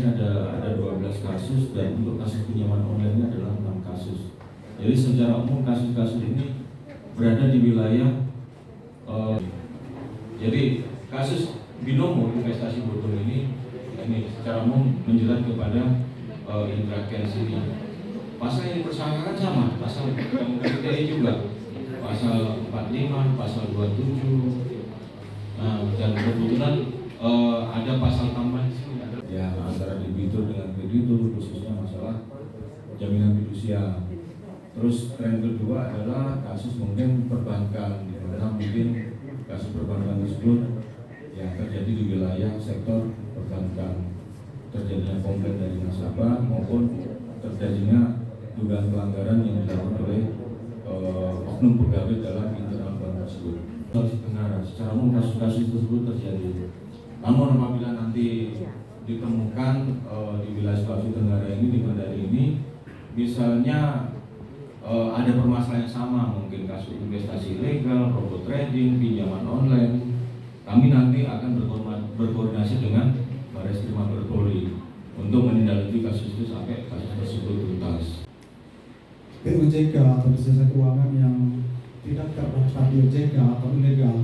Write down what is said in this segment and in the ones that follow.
sini ada 12 kasus, dan untuk kasus pinjaman online ini adalah 6 kasus. Jadi secara umum kasus-kasus ini berada di wilayah jadi kasus binomo investasi bodong ini secara umum menjerat kepada Indra Kents ini. Pasal yang dipersangkakan sama, pasal KUHP juga, pasal 45, pasal 27. Nah, dan kebetulan ada pasal tambahan di sini ya, antara debitur dengan kreditur, khususnya masalah jaminan fidusia. Terus tren kedua adalah kasus mungkin perbankan, di mana mungkin kasus perbankan tersebut yang terjadi di wilayah sektor perbankan, terjadinya komplain dari nasabah maupun terjadinya dugaan pelanggaran yang dilakukan oleh oknum pegawai dalam internal bank tersebut. Sulawesi Tenggara, secara umum kasus-kasus tersebut terjadi. Namun apabila nanti ditemukan di wilayah Sulawesi Tenggara ini, di Kendari ini, misalnya ada permasalahan yang sama, mungkin kasus investasi ilegal, robot trading, pinjaman online, kami nanti akan berkoordinasi dengan Barreskrim Mabes Polri untuk menindaklanjuti kasus itu sampai kasus tersebut tuntas. POJK atau jasa keuangan yang tidak terdaftar di OJK atau ilegal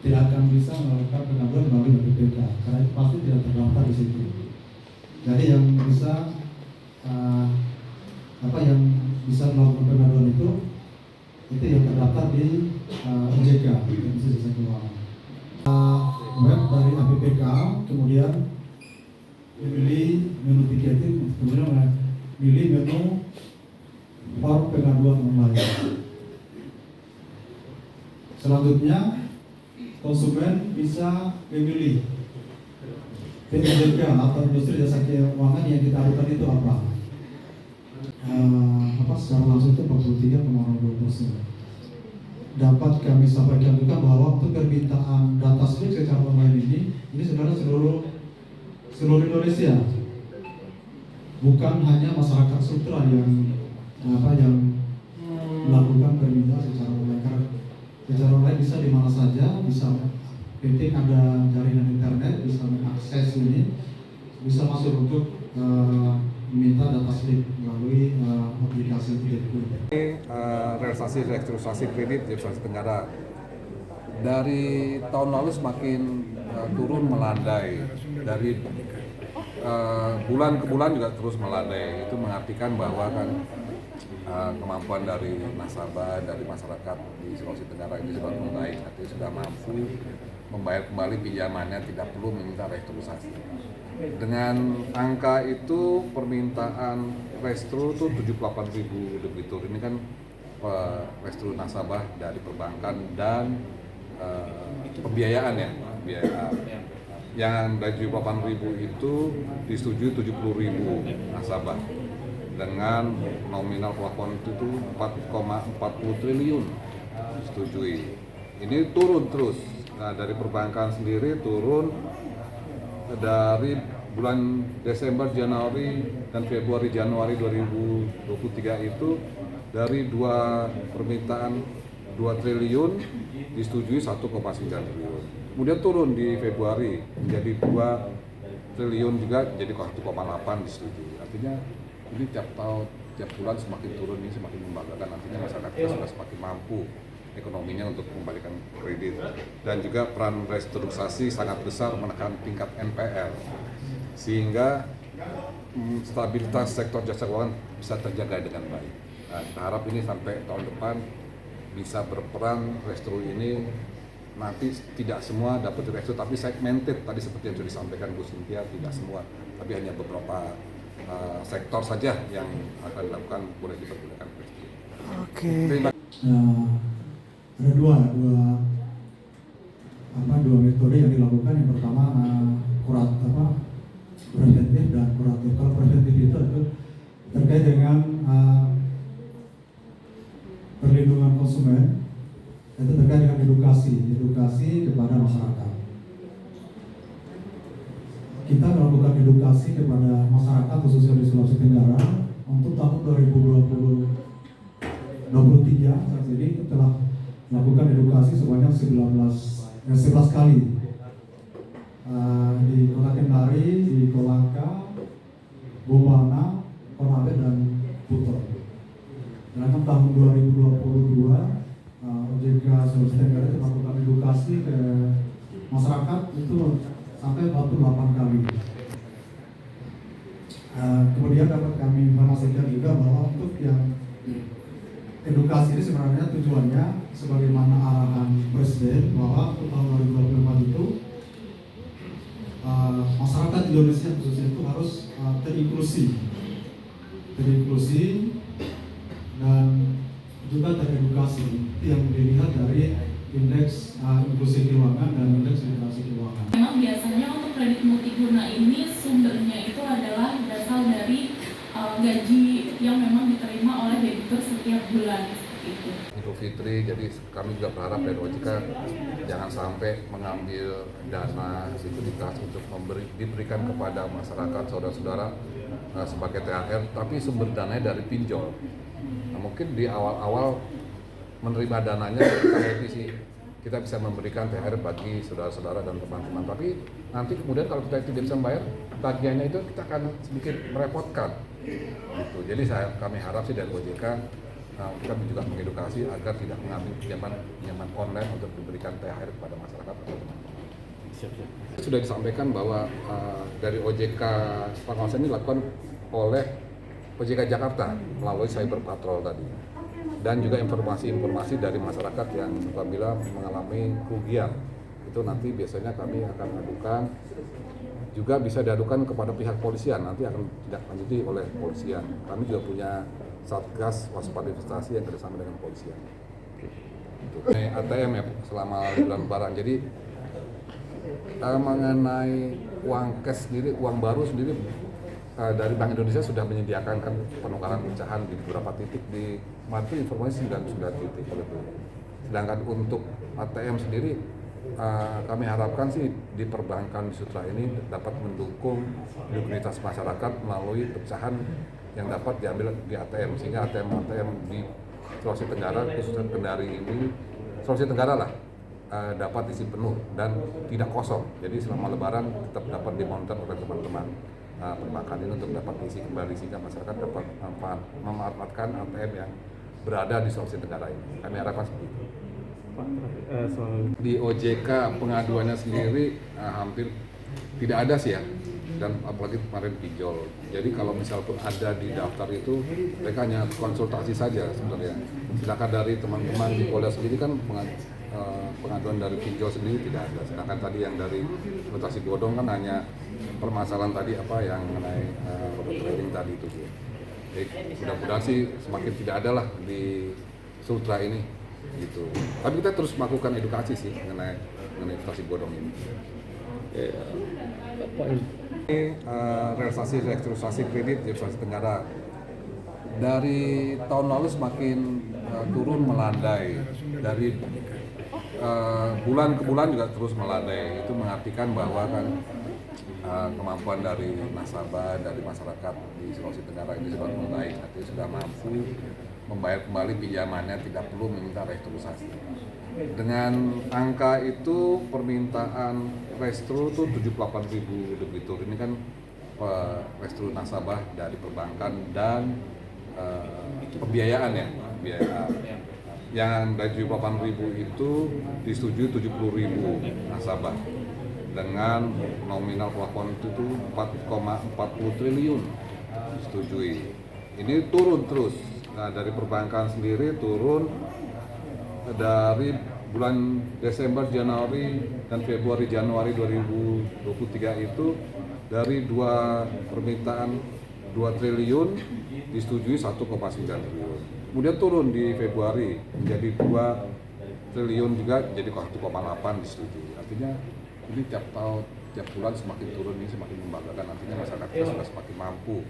tidak akan bisa melakukan pengaduan melalui BPK karena itu pasti tidak terdaftar di situ. Jadi yang bisa yang bisa melakukan pengaduan itu yang terdaftar di OJK, Komisi Jasa Keuangan. Web dari APPK, kemudian memilih menu tiketing, kemudian memilih menu form pengaduan online. Selanjutnya, konsumen bisa memilih PJK atau industri jasa keuangan yang kita adukan itu apa? Secara langsung itu 43,2%. Dapat kami sampaikan juga bahwa untuk permintaan data slip secara online ini sebenarnya seluruh Indonesia, bukan hanya masyarakat Sutra yang melakukan permintaan secara online. Secara online bisa di mana saja, bisa penting ada jaringan internet, bisa mengakses ini, bisa masuk untuk meminta data slip melalui aplikasi Kredit. Realisasi restrukturisasi kredit di Sulawesi Tenggara dari tahun lalu semakin turun melandai, dari bulan ke bulan juga terus melandai. Itu mengartikan bahwa kan kemampuan dari nasabah, dari masyarakat di Sulawesi Tenggara ini sudah membaik, artinya sudah mampu membayar kembali pinjamannya, tidak perlu meminta restrukturisasi. Dengan angka itu permintaan restru itu 78.000 debitur. Ini kan restru nasabah dari perbankan dan pembiayaan ya, pembiayaan. Yang dari 78.000 itu disetujui 70.000 nasabah dengan nominal plafon itu 4,40 triliun disetujui. Ini turun terus. Nah, dari perbankan sendiri turun dari bulan Desember, Januari, dan Februari, Januari 2023 itu dari dua permintaan 2 triliun disetujui 1,9 triliun. Kemudian turun di Februari menjadi 2 triliun juga, jadi 1,8 disetujui. Artinya ini tiap bulan semakin turun, ini semakin membanggakan. Artinya masyarakat kita sudah semakin mampu ekonominya untuk membalikan kredit, dan juga peran restrukturisasi sangat besar menekan tingkat NPL sehingga stabilitas sektor jasa keuangan bisa terjaga dengan baik. Nah, kita harap ini sampai tahun depan bisa berperan restru ini, nanti tidak semua dapat restru tapi segmented tadi seperti yang sudah disampaikan Bu Cynthia, tidak semua tapi hanya beberapa sektor saja yang akan dilakukan boleh dipergunakan restru. Oke. Ada dua metode yang dilakukan. Yang pertama preventif dan kuratif. Kalau preventif itu terkait dengan perlindungan konsumen, itu terkait dengan edukasi kepada masyarakat. Kita melakukan edukasi kepada masyarakat khususnya di Sulawesi Tenggara untuk tahun 2023 saat ini telah melakukan edukasi sebanyak 11 kali di Kota Kendari, di Kolaka, Bobana, Konawe, dan Putor. Dalam tahun 2022, OJK Sulawesi Tenggara itu melakukan edukasi ke masyarakat itu sampai 48 kali. Kemudian dapat kami informasikan juga bahwa untuk yang edukasi ini sebenarnya tujuannya sebagaimana arahan Presiden bahwa untuk tahun 2024 itu masyarakat Indonesia khususnya itu harus terinklusi dan juga teredukasi. Itu yang dilihat dari indeks inklusi keuangan dan indeks literasi keuangan. Memang biasanya untuk kredit multiguna ini sumbernya itu adalah berasal dari gaji yang memang diterima oleh debitur setiap bulan seperti itu. Idul Fitri, jadi kami juga berharap dari OJK jangan sampai mengambil dana likuiditas untuk diberikan kepada masyarakat saudara-saudara sebagai THR, tapi sumber dananya dari pinjol. Nah, mungkin di awal-awal menerima dananya kita bisa memberikan THR bagi saudara-saudara dan teman-teman, tapi nanti kemudian kalau kita tidak bisa membayar tagihannya itu kita akan sedikit merepotkan gitu. Jadi kami harap sih dari OJK kita juga mengedukasi agar tidak mengambil pinjaman online untuk diberikan THR kepada masyarakat atau teman-teman. Sudah disampaikan bahwa dari OJK pengawasan ini dilakukan oleh OJK Jakarta melalui cyber patrol tadi, dan juga informasi-informasi dari masyarakat yang apabila mengalami kerugian itu nanti biasanya kami akan adukan, juga bisa diadukan kepada pihak polisian, nanti akan ditindaklanjuti oleh polisian. Kami juga punya Satgas Waspada Investasi yang kerjasama dengan polisian. ATM ya selama bulan Lebaran. Jadi mengenai uang cash sendiri, uang baru sendiri dari Bank Indonesia sudah menyediakan kan penukaran pecahan di beberapa titik di Mati, informasi 99 titik. Sedangkan untuk ATM sendiri kami harapkan sih di perbankan Sutra ini dapat mendukung likuiditas masyarakat melalui pecahan yang dapat diambil di ATM, sehingga ATM di Sulawesi Tenggara, khususnya Kendari ini, Sulawesi Tenggara lah, dapat isi penuh dan tidak kosong. Jadi selama Lebaran tetap dapat dimonitor oleh teman-teman perbankan ini untuk dapat diisi kembali, sehingga masyarakat dapat memanfaatkan ATM yang berada di Sulawesi Tenggara ini. Kami harapkan seperti itu. Di OJK pengaduannya sendiri hampir tidak ada sih ya, dan apalagi kemarin pinjol. Jadi kalau misal pun ada di daftar itu, mereka hanya konsultasi saja sebenarnya. Sedangkan dari teman-teman di Polda sendiri kan pengaduan dari pinjol sendiri tidak ada. Sedangkan tadi yang dari mutasi bodong kan hanya permasalahan tadi apa yang mengenai robot trading tadi itu. Jadi mudah-mudahan sih semakin tidak ada lah di Sultra ini gitu. Tapi kita terus melakukan edukasi sih mengenai investasi bodong ini. Realisasi restrukturisasi kredit di Sulawesi Tenggara dari tahun lalu semakin turun melandai, dari bulan ke bulan juga terus melandai. Itu mengartikan bahwa kan kemampuan dari nasabah, dari masyarakat di Sulawesi Tenggara ini sudah membaik, artinya sudah mampu membayar kembali pinjamannya, tidak perlu meminta restrukturisasi. Dengan angka itu permintaan restru itu 78.000 debitur. Ini kan restru nasabah dari perbankan dan pembiayaan ya, pembiayaan. Yang dari 78.000 itu disetujui 70.000 nasabah dengan nominal plafon itu 4,40 triliun disetujui. Ini turun terus. Nah, dari perbankan sendiri turun dari bulan Desember, Januari, dan Januari 2023 itu dari dua permintaan 2 triliun disetujui 1,9 triliun. Kemudian turun di Februari menjadi 2 triliun juga, jadi 1,8 disetujui. Artinya ini tiap bulan semakin turun, ini semakin membanggakan. Artinya masyarakat kita sudah semakin mampu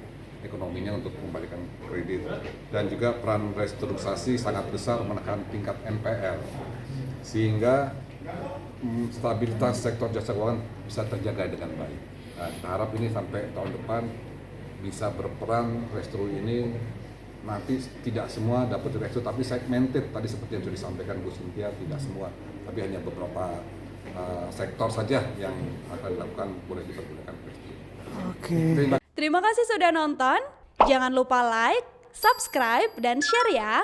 ekonominya untuk membalikan kredit, dan juga peran restrukturisasi sangat besar menekan tingkat NPL sehingga stabilitas sektor jasa keuangan bisa terjaga dengan baik. Nah, kita harap ini sampai tahun depan bisa berperan restru ini, nanti tidak semua dapat restru tapi segmented tadi seperti yang sudah disampaikan Bu Cynthia, tidak semua tapi hanya beberapa sektor saja yang akan dilakukan boleh dipergunakan. Oke. Terima kasih sudah nonton. Jangan lupa like, subscribe, dan share ya.